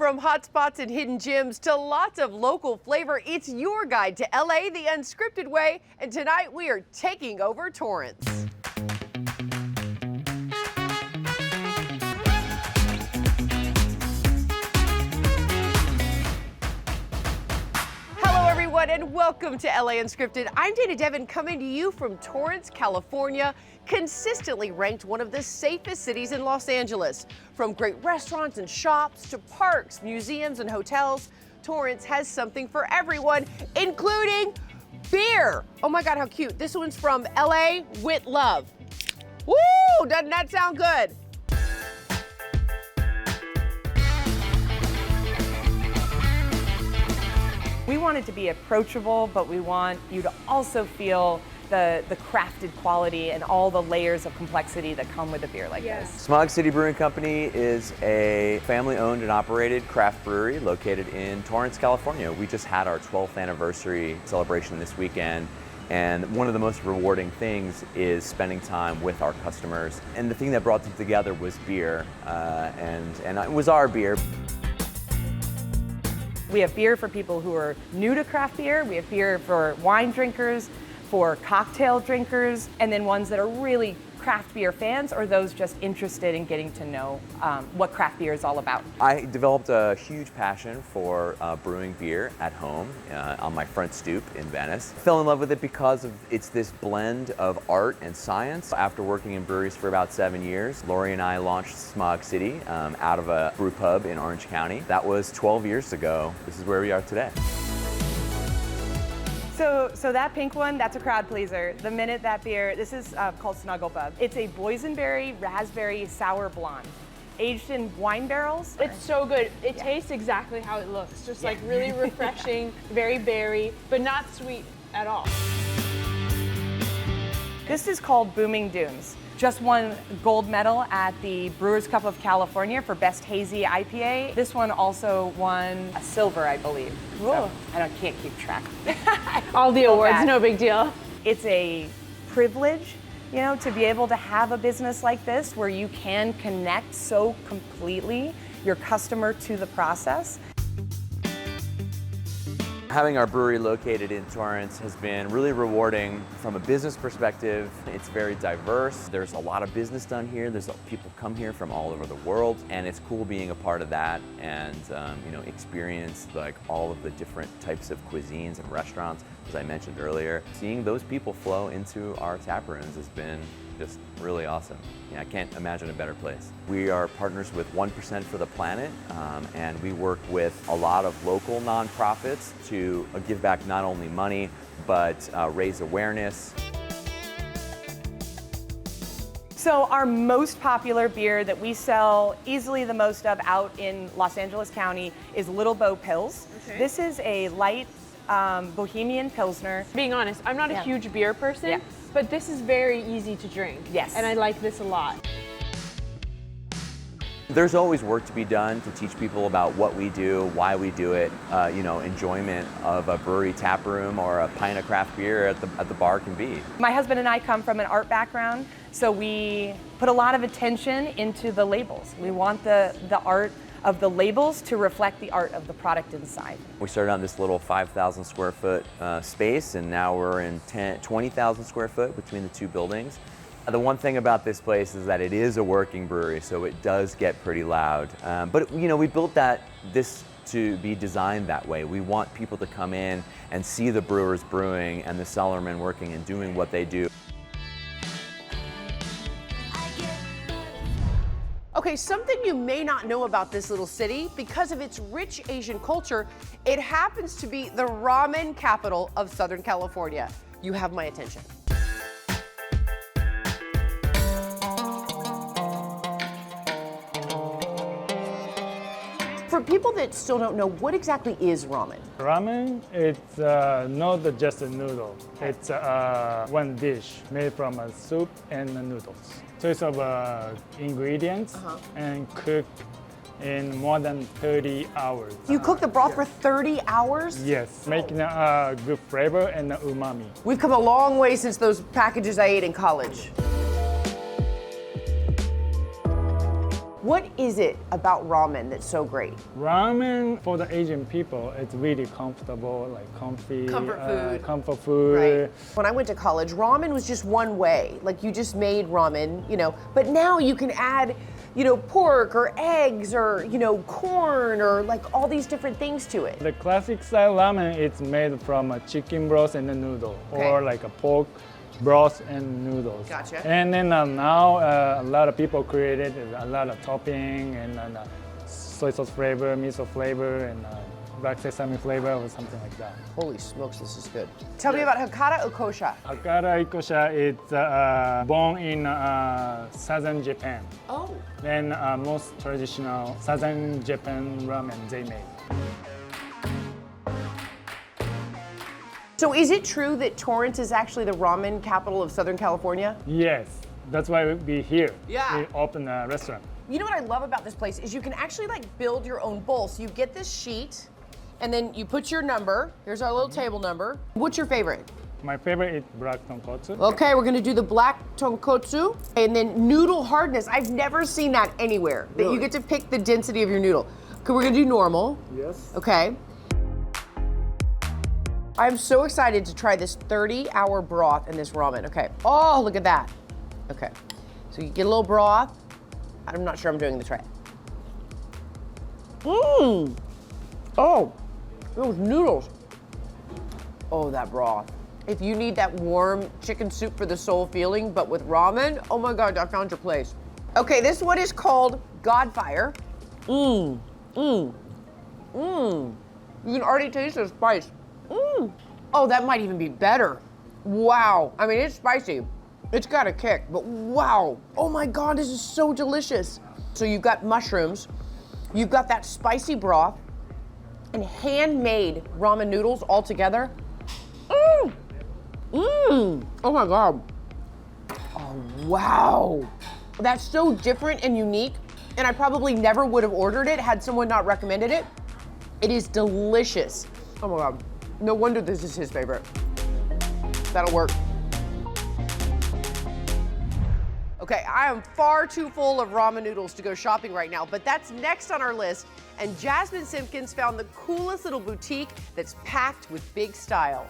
From hotspots and hidden gems to lots of local flavor, it's your guide to LA the unscripted way. And tonight we are taking over Torrance. And welcome to LA Unscripted. I'm Dana Devin, coming to you from Torrance, California, consistently ranked one of the safest cities in Los Angeles. From great restaurants and shops to parks, museums, and hotels, Torrance has something for everyone, including beer. Oh my God, how cute. This one's from LA with Love. Woo, doesn't that sound good? We want it to be approachable, but we want you to also feel the crafted quality and all the layers of complexity that come with a beer like this. Smog City Brewing Company is a family-owned and operated craft brewery located in Torrance, California. We just had our 12th anniversary celebration this weekend, and one of the most rewarding things is spending time with our customers. And the thing that brought them together was beer, and it was our beer. We have beer for people who are new to craft beer. We have beer for wine drinkers, for cocktail drinkers, and then ones that are really craft beer fans or those just interested in getting to know what craft beer is all about. I developed a huge passion for brewing beer at home on my front stoop in Venice. Fell in love with it because it's this blend of art and science. After working in breweries for about 7 years, Lori and I launched Smog City out of a brew pub in Orange County. That was 12 years ago. This is where we are today. So that pink one, that's a crowd pleaser. The minute that beer, this is called Snuggle Bub. It's a boysenberry raspberry sour blonde, aged in wine barrels. It's so good. It tastes exactly how it looks. Just like really refreshing, very berry, but not sweet at all. This is called Booming Dunes. Just won gold medal at the Brewers Cup of California for Best Hazy IPA. This one also won a silver, I believe. So I can't keep track. All the awards, no big deal. It's a privilege, to be able to have a business like this where you can connect so completely your customer to the process. Having our brewery located in Torrance has been really rewarding from a business perspective. It's very diverse. There's a lot of business done here. People come here from all over the world, and it's cool being a part of that and experience like all of the different types of cuisines and restaurants, as I mentioned earlier. Seeing those people flow into our tap rooms has been just really awesome. I can't imagine a better place. We are partners with 1% for the Planet, and we work with a lot of local nonprofits to give back not only money, but raise awareness. So our most popular beer that we sell easily the most of out in Los Angeles County is Little Bo Pils. Okay. This is a light Bohemian Pilsner. Being honest, I'm not a huge beer person, but this is very easy to drink. Yes. And I like this a lot. There's always work to be done to teach people about what we do, why we do it. Enjoyment of a brewery tap room or a pint of craft beer at the bar can be. My husband and I come from an art background, so we put a lot of attention into the labels. We want the art of the labels to reflect the art of the product inside. We started on this little 5,000 square foot space, and now we're in 20,000 square foot between the two buildings. The one thing about this place is that it is a working brewery, so it does get pretty loud. But we built this to be designed that way. We want people to come in and see the brewers brewing and the cellarmen working and doing what they do. Okay, something you may not know about this little city, because of its rich Asian culture, it happens to be the ramen capital of Southern California. You have my attention. For people that still don't know, what exactly is ramen? Ramen, it's not just a noodle. It's one dish made from a soup and noodles. Choice of ingredients and cooked in more than 30 hours. You cook the broth for 30 hours? Yes, making a good flavor and umami. We've come a long way since those packages I ate in college. What is it about ramen that's so great? Ramen for the Asian people, it's really comfortable, like comfy. Comfort food. Comfort food. Right. When I went to college, ramen was just one way. Like you just made ramen, but now you can add, pork or eggs or, corn or like all these different things to it. The classic style ramen, it's made from a chicken broth and a noodle, Okay. or like a pork broth and noodles. Gotcha. And then now a lot of people created a lot of topping and soy sauce flavor, miso flavor, and black sesame flavor or something like that. Holy smokes, this is good. Tell me about Hakata Okosha. Hakata Ikosha, it's born in southern Japan. Oh. And most traditional southern Japan ramen they make. So is it true that Torrance is actually the ramen capital of Southern California? Yes, that's why we here. Yeah. We open a restaurant. You know what I love about this place is you can actually build your own bowl. So you get this sheet and then you put your number. Here's our little table number. What's your favorite? My favorite is black tonkotsu. Okay, we're gonna do the black tonkotsu and then noodle hardness. I've never seen that anywhere, that you get to pick the density of your noodle. Okay, we're gonna do normal. Yes. Okay. I'm so excited to try this 30-hour broth in this ramen. Okay. Oh, look at that. Okay. So you get a little broth. I'm not sure I'm doing this right. Mmm. Oh, those noodles. Oh, that broth. If you need that warm chicken soup for the soul feeling, but with ramen, oh my God, I found your place. Okay, this one is called Godfire. Mmm. Mmm. Mmm. You can already taste the spice. Mmm. Oh, that might even be better. Wow. I mean, it's spicy. It's got a kick, but wow. Oh my God, this is so delicious. So you've got mushrooms, you've got that spicy broth, and handmade ramen noodles all together. Mmm. Mmm. Oh my God. Oh, wow. That's so different and unique, and I probably never would have ordered it had someone not recommended it. It is delicious. Oh my God. No wonder this is his favorite. That'll work. Okay, I am far too full of ramen noodles to go shopping right now, but that's next on our list. And Jasmine Simpkins found the coolest little boutique that's packed with big style.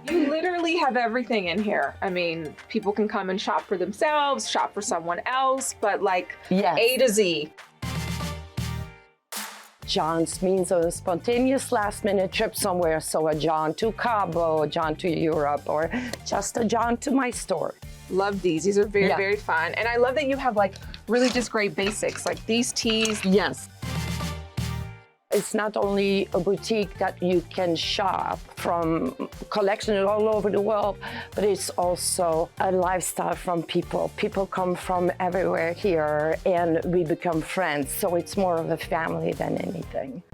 You literally have everything in here. I mean, people can come and shop for themselves, shop for someone else, but Yes. A to Z. Jaunts means a spontaneous last-minute trip somewhere. So a jaunt to Cabo, a jaunt to Europe, or just a jaunt to my store. Love these. These are very, Yeah. very fun. And I love that you have really just great basics, like these teas. Yes. It's not only a boutique that you can shop from collections all over the world, but it's also a lifestyle from people. People come from everywhere here and we become friends. So it's more of a family than anything.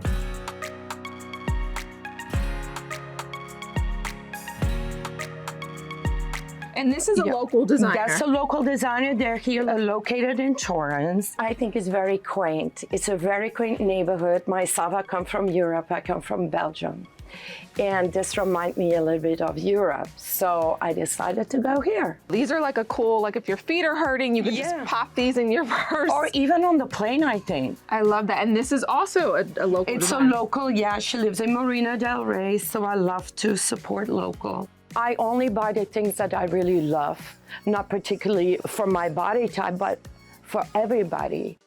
And this is a Yeah. local designer. That's a local designer. They're here located in Torrance. I think it's very quaint. It's a very quaint neighborhood. Myself, I come from Europe. I come from Belgium. And this reminds me a little bit of Europe. So I decided to go here. These are a cool, if your feet are hurting, you can Yeah. just pop these in your purse. Or even on the plane, I think. I love that. And this is also a local It's designer. a local, yeah. She lives in Marina del Rey, so I love to support local. I only buy the things that I really love, not particularly for my body type, but for everybody.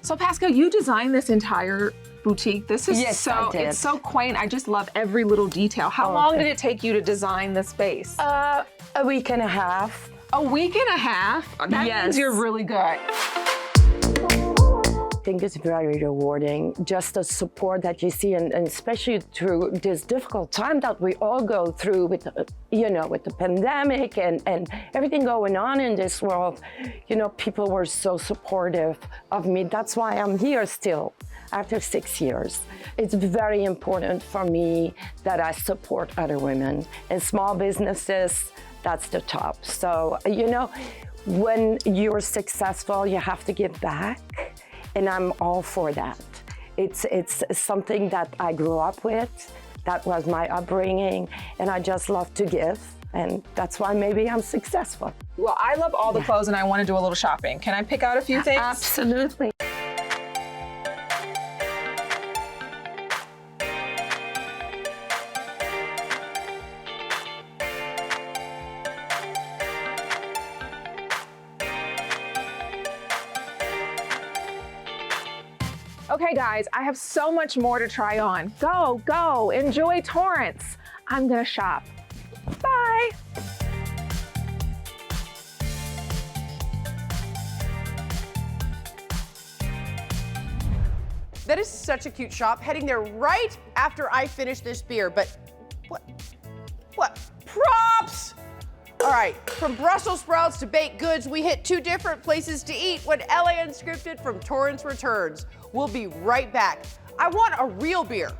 So Pascal, you designed this entire boutique. This is Yes, I did. it's so quaint. I just love every little detail. How long okay. did it take you to design the space? A week and a half. A week and a half? That Yes. means you're really good. I think it's very rewarding, just the support that you see, and especially through this difficult time that we all go through with, with the pandemic and everything going on in this world. People were so supportive of me. That's why I'm here still after 6 years. It's very important for me that I support other women and small businesses. That's the top. So, when you're successful, you have to give back. And I'm all for that. It's something that I grew up with. That was my upbringing, and I just love to give, and that's why maybe I'm successful. Well, I love all the clothes and I want to do a little shopping. Can I pick out a few things? Absolutely. Okay, guys, I have so much more to try on. Go, go, enjoy Torrance. I'm gonna shop. Bye. That is such a cute shop. Heading there right after I finish this beer. But what? Props! All right, from Brussels sprouts to baked goods, we hit 2 different places to eat when LA Unscripted from Torrance returns. We'll be right back. I want a real beer.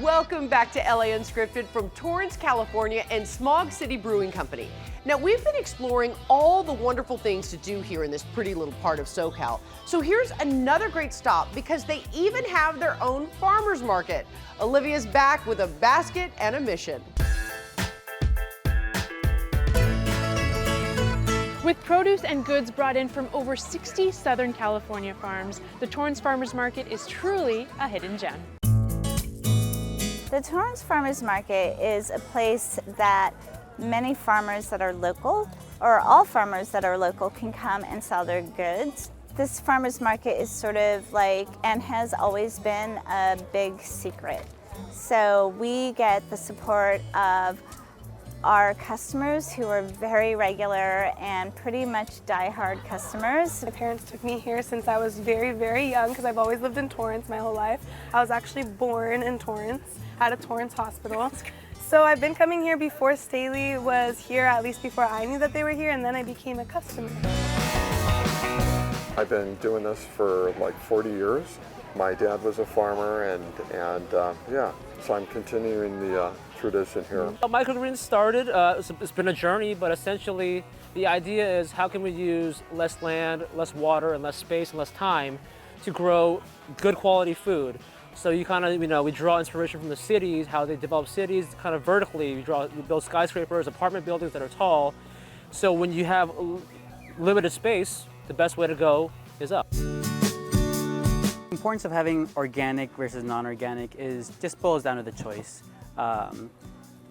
Welcome back to LA Unscripted from Torrance, California and Smog City Brewing Company. Now, we've been exploring all the wonderful things to do here in this pretty little part of SoCal. So here's another great stop because they even have their own farmers market. Olivia's back with a basket and a mission. With produce and goods brought in from over 60 Southern California farms, the Torrance Farmers Market is truly a hidden gem. The Torrance Farmers Market is a place that many farmers that are local, or all farmers that are local, can come and sell their goods. This farmers market is sort of like, and has always been, a big secret. So we get the support of our customers who are very regular and pretty much die-hard customers. My parents took me here since I was very, very young because I've always lived in Torrance my whole life. I was actually born in Torrance, at a Torrance hospital. So I've been coming here before Staley was here, at least before I knew that they were here, and then I became a customer. I've been doing this for like 40 years. My dad was a farmer, and yeah, so I'm continuing the tradition here. My career started, it's been a journey, but essentially the idea is how can we use less land, less water, and less space and less time to grow good quality food. So you kind of, we draw inspiration from the cities, how they develop cities kind of vertically. We build skyscrapers, apartment buildings that are tall. So when you have limited space, the best way to go is up. The importance of having organic versus non-organic just boils down to the choice.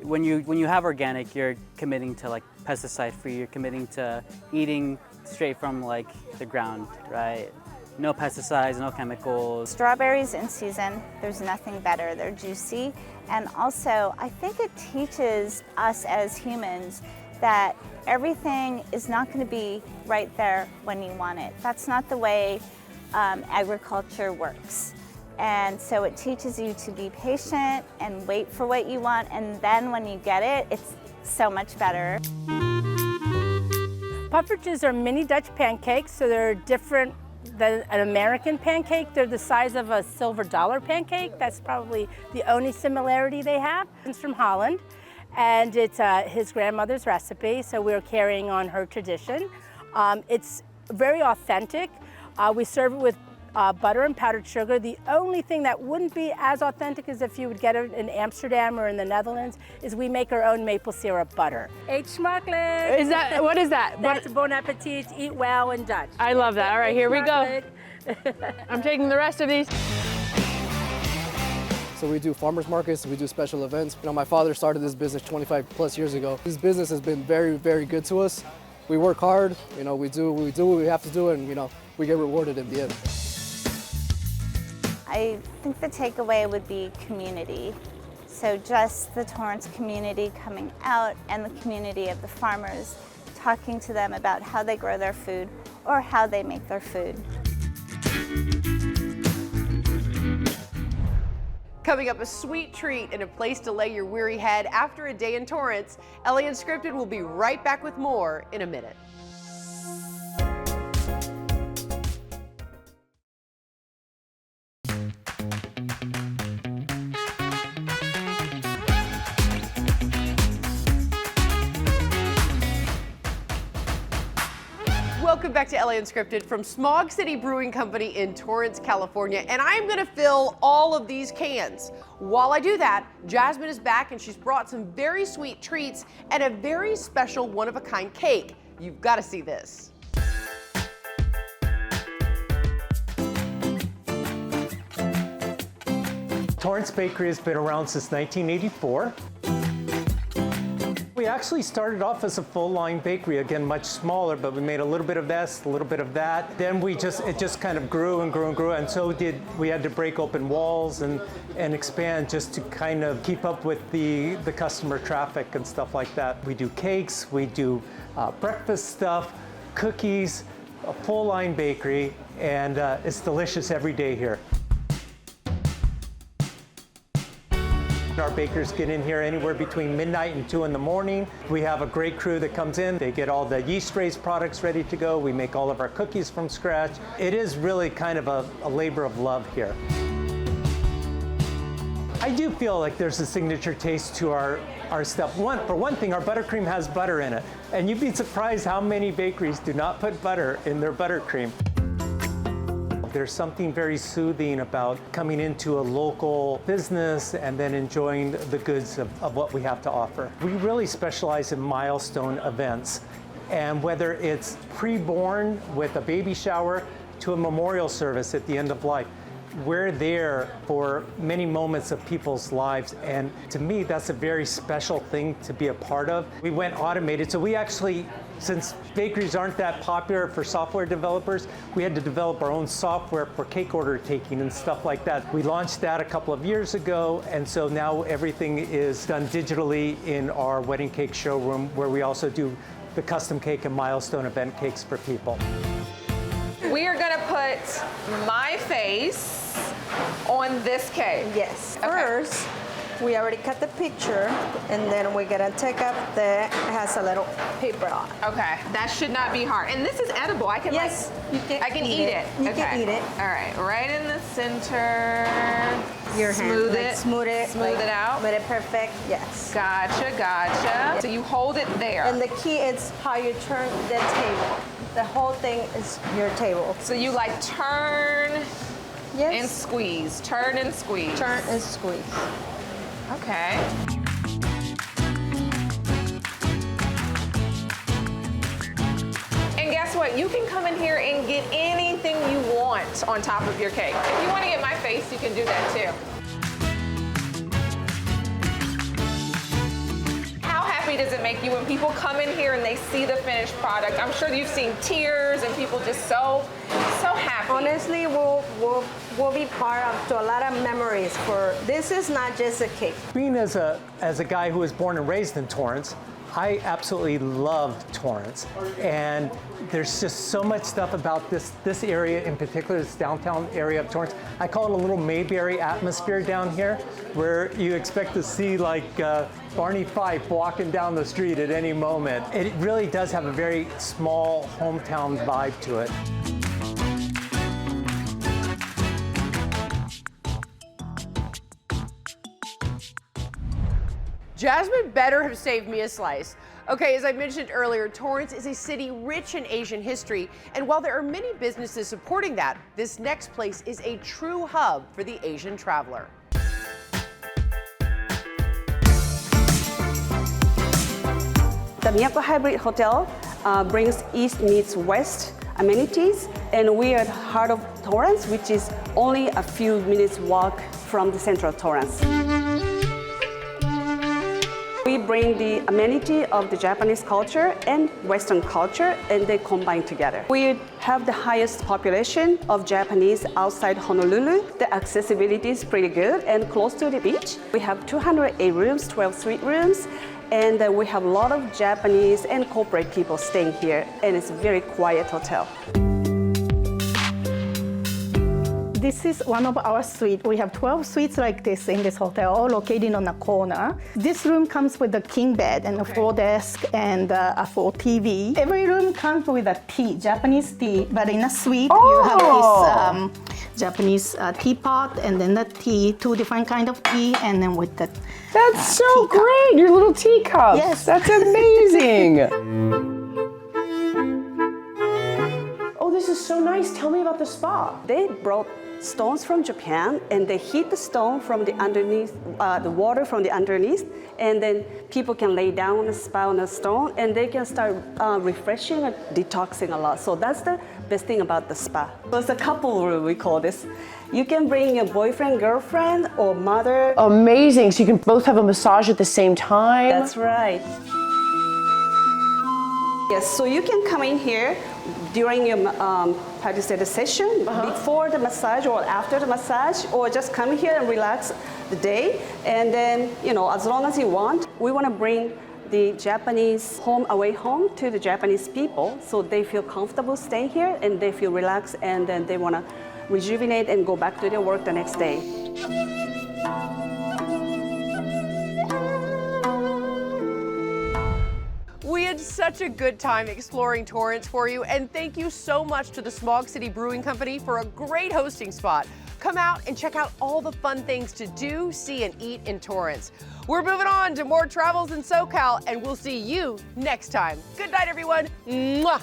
When you have organic, you're committing to like pesticide-free. You're committing to eating straight from like the ground, right? No pesticides, no chemicals. Strawberries in season, there's nothing better. They're juicy. And also, I think it teaches us as humans that everything is not going to be right there when you want it. That's not the way agriculture works. And so it teaches you to be patient and wait for what you want, and then when you get it, it's so much better. Puffertjes are mini Dutch pancakes, so they're different than an American pancake. They're the size of a silver dollar pancake. That's probably the only similarity they have. It's from Holland, and it's his grandmother's recipe, so we're carrying on her tradition. It's very authentic. We serve it with butter and powdered sugar. The only thing that wouldn't be as authentic as if you would get it in Amsterdam or in the Netherlands is we make our own maple syrup butter. Eet smakelijk. Is that, what is that? That's bon appetit, eat well in Dutch. I love that. All right, here we go. I'm taking the rest of these. So we do farmers markets, we do special events. My father started this business 25 plus years ago. This business has been very, very good to us. We work hard, we do what we have to do, and we get rewarded in the end. I think the takeaway would be community. So just the Torrance community coming out and the community of the farmers, talking to them about how they grow their food or how they make their food. Coming up, a sweet treat and a place to lay your weary head after a day in Torrance. LA Unscripted will be right back with more in a minute. welcome back to LA Unscripted from Smog City Brewing Company in Torrance, California. And I'm gonna fill all of these cans. While I do that, Jasmine is back and she's brought some very sweet treats and a very special one-of-a-kind cake. You've gotta see this. Torrance Bakery has been around since 1984. We actually started off as a full-line bakery, again, much smaller, but we made a little bit of this, a little bit of that. Then it just kind of grew and grew and grew, and so we had to break open walls and expand just to kind of keep up with the customer traffic and stuff like that. We do cakes, we do breakfast stuff, cookies, a full-line bakery, and it's delicious every day here. Our bakers get in here anywhere between midnight and 2 in the morning. We have a great crew that comes in. They get all the yeast-raised products ready to go. We make all of our cookies from scratch. It is really kind of a labor of love here. I do feel like there's a signature taste to our stuff. For one thing, our buttercream has butter in it. And you'd be surprised how many bakeries do not put butter in their buttercream. There's something very soothing about coming into a local business and then enjoying the goods of what we have to offer. We really specialize in milestone events. And whether it's pre-born with a baby shower to a memorial service at the end of life, we're there for many moments of people's lives, and to me, that's a very special thing to be a part of. We went automated, so we actually, since bakeries aren't that popular for software developers, we had to develop our own software for cake order taking and stuff like that. We launched that a couple of years ago, and so now everything is done digitally in our wedding cake showroom, where we also do the custom cake and milestone event cakes for people. We are gonna put my face on this cake. Yes. Okay. First, we already cut the picture, and then we're gonna take up it has a little paper on. Okay, that should not be hard. And this is edible. I can yes, I can eat it. You can eat it. All right, right in the center. Your smooth hand, it. smooth it, smooth it out. Made it perfect. Yes. Gotcha, gotcha. Yes. So you hold it there. And the key is how you turn the table. The whole thing is your table. So you like turn yes. and squeeze. Turn and squeeze. Turn and squeeze. Okay. And guess what? You can come in here and get anything you want on top of your cake. If you want to get my face, you can do that too. How happy does it make you when people come in here and they see the finished product? I'm sure you've seen tears and people just so happy. Honestly, we'll be part of to a lot of memories. For this is not just a cake. Being as a guy who was born and raised in Torrance, I absolutely loved Torrance, and there's just so much stuff about this area in particular, this downtown area of Torrance. I call it a little Mayberry atmosphere down here, where you expect to see like Barney Fife walking down the street at any moment. It really does have a very small hometown vibe to it. Jasmine better have saved me a slice. Okay, as I mentioned earlier, Torrance is a city rich in Asian history, and while there are many businesses supporting that, this next place is a true hub for the Asian traveler. The Miyako Hybrid Hotel brings East meets West amenities, and we are at the heart of Torrance, which is only a few minutes walk from the central Torrance. We bring the amenity of the Japanese culture and Western culture, and they combine together. We have the highest population of Japanese outside Honolulu. The accessibility is pretty good and close to the beach. We have 208 rooms, 12 suite rooms, and we have a lot of Japanese and corporate people staying here, and it's a very quiet hotel. This is one of our suites. We have 12 suites like this in this hotel, all located on a corner. This room comes with a king bed and a full desk and a full TV. Every room comes with a tea, Japanese tea, but in a suite you have this Japanese teapot and then the tea, two different kind of tea, and then with the That's so great, your little teacups. Yes. That's amazing. nice. Tell me about the spa. They brought stones from Japan and they heat the stone from the underneath, the water from the underneath, and then people can lay down on the spa on the stone and they can start refreshing and detoxing a lot. So that's the best thing about the spa. So it's a couple room, we call this. You can bring your boyfriend, girlfriend, or mother. Amazing. So you can both have a massage at the same time. That's right. Yes, so you can come in here during your participating session, before the massage or after the massage, or just come here and relax the day. And then, you know, as long as you want, we want to bring the Japanese away home to the Japanese people, so they feel comfortable staying here and they feel relaxed, and then they want to rejuvenate and go back to their work the next day. We had such a good time exploring Torrance for you, and thank you so much to the Smog City Brewing Company for a great hosting spot. Come out and check out all the fun things to do, see, and eat in Torrance. We're moving on to more travels in SoCal, and we'll see you next time. Good night, everyone. Mwah.